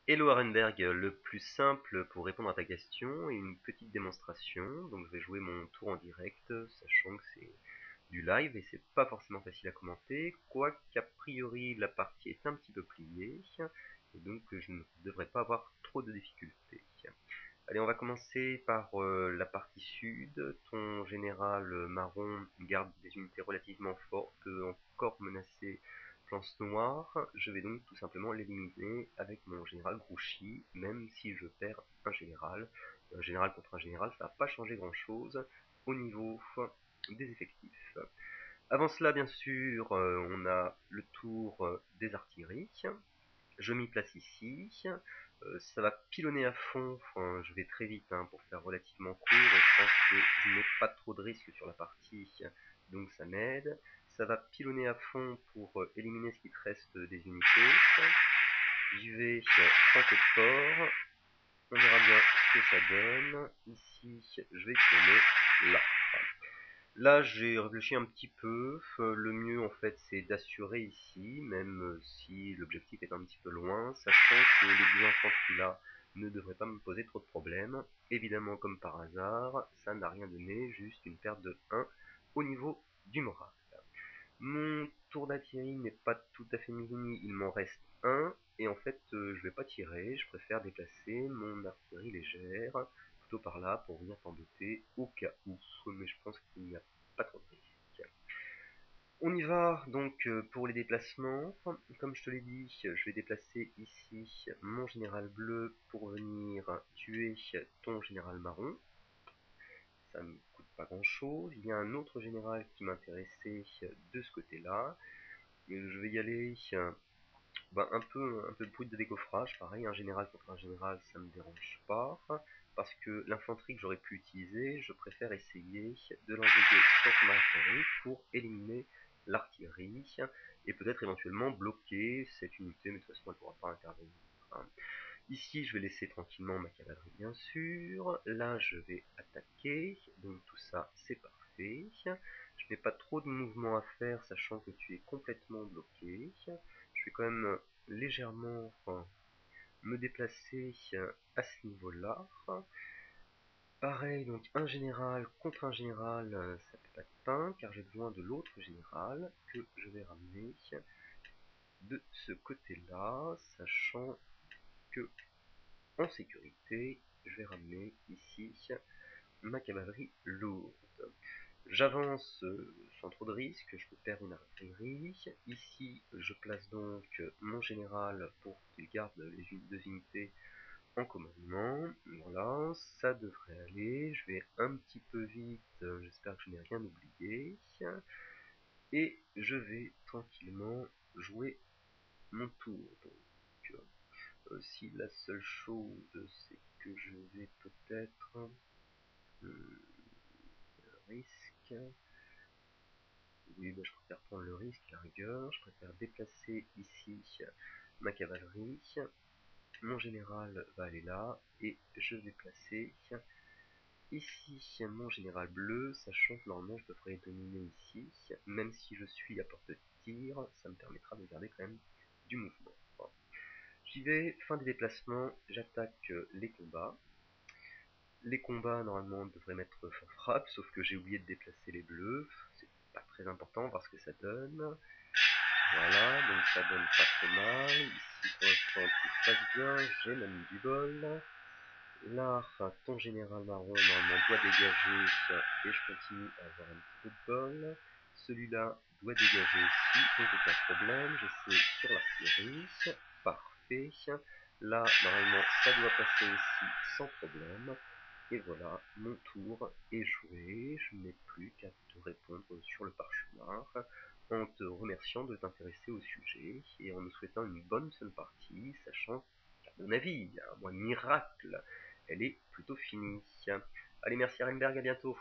Hello Arenberg, le plus simple pour répondre à ta question est une petite démonstration. Donc je vais jouer mon tour en direct, sachant que c'est du live et c'est pas forcément facile à commenter, quoique a priori la partie est un petit peu pliée, et donc je ne devrais pas avoir trop de difficultés. Allez, on va commencer par la partie sud. Ton général marron garde des unités relativement fortes, encore menacées Lance noire. Je vais donc tout simplement l'éliminer avec mon général Grouchy, même si je perds un général. Un général contre un général, ça va pas changer grand chose au niveau des effectifs. Avant cela, bien sûr, on a le tour des artilleries. Je m'y place ici. Ça va pilonner à fond, enfin, je vais très vite pour faire relativement court, et je pense que je n'ai pas trop de risques sur la partie, donc ça m'aide. Ça va pilonner à fond pour éliminer ce qui te reste des unités. J'y vais sans coup de port, on verra bien ce que ça donne. Ici, je vais pilonner là. Là, j'ai réfléchi un petit peu. Le mieux, en fait, c'est d'assurer ici, même si l'objectif est un petit peu loin, sachant que les deux infanteries là ne devraient pas me poser trop de problèmes. Évidemment, comme par hasard, ça n'a rien donné, juste une perte de 1 au niveau du moral. Mon tour d'artillerie n'est pas tout à fait fini, il m'en reste un, et en fait, je vais pas tirer, je préfère déplacer mon artillerie légère plutôt par là pour venir t'embêter au cas où, mais je pense qu'il n'y a pas trop de risques. On y va donc pour les déplacements. Comme je te l'ai dit, je vais déplacer ici mon général bleu pour venir tuer ton général marron. Ça ne me coûte pas grand chose. Il y a un autre général qui m'intéressait de ce côté-là. Je vais y aller un peu brut de décoffrage. Pareil, un général contre un général, ça me dérange pas. Parce que l'infanterie que j'aurais pu utiliser, je préfère essayer de l'envoyer sur son artillerie pour éliminer l'artillerie et peut-être éventuellement bloquer cette unité, mais de toute façon elle ne pourra pas intervenir. Ici, je vais laisser tranquillement ma cavalerie, bien sûr. Là, je vais attaquer. Donc tout ça, c'est parfait. Je n'ai pas trop de mouvement à faire, sachant que tu es complètement bloqué. Je vais quand même légèrement me déplacer à ce niveau-là. Pareil, donc un général contre un général, ça fait pas de pain, car j'ai besoin de l'autre général que je vais ramener de ce côté-là, sachant que en sécurité, je vais ramener ici ma cavalerie lourde. J'avance sans trop de risques, je peux perdre une artillerie. Ici, je place donc mon général pour qu'il garde les deux unités en commandement. Voilà, ça devrait aller. Je vais un petit peu vite, j'espère que je n'ai rien oublié. Et je vais tranquillement jouer mon tour. Donc, si la seule chose, c'est que je vais peut-être risque. Oui, je préfère prendre le risque, la rigueur. Je préfère déplacer ici ma cavalerie. Mon général va aller là. Et je vais placer ici mon général bleu, sachant que normalement je devrais dominer ici. Même si je suis à portée de tir, ça me permettra de garder quand même du mouvement. Bon. J'y vais, fin des déplacements, j'attaque les combats. Les combats, normalement, devraient mettre fort frappe, sauf que j'ai oublié de déplacer les bleus. C'est pas très important parce que ça donne. Voilà, donc ça donne pas trop mal. Ici, pour l'instant, tout se passe bien. J'ai même du bol. Là, ton général marron, normalement, doit dégager. Et je continue à avoir un petit peu de bol. Celui-là doit dégager aussi, donc aucun problème. J'essaie sur l'artillerie. Parfait. Là, normalement, ça doit passer aussi sans problème. Et voilà, mon tour est joué, je n'ai plus qu'à te répondre sur le parchemin, en te remerciant de t'intéresser au sujet, et en nous souhaitant une bonne seule partie, sachant qu'à mon avis, à moins de miracle, elle est plutôt finie. Allez, merci Renberg, à bientôt.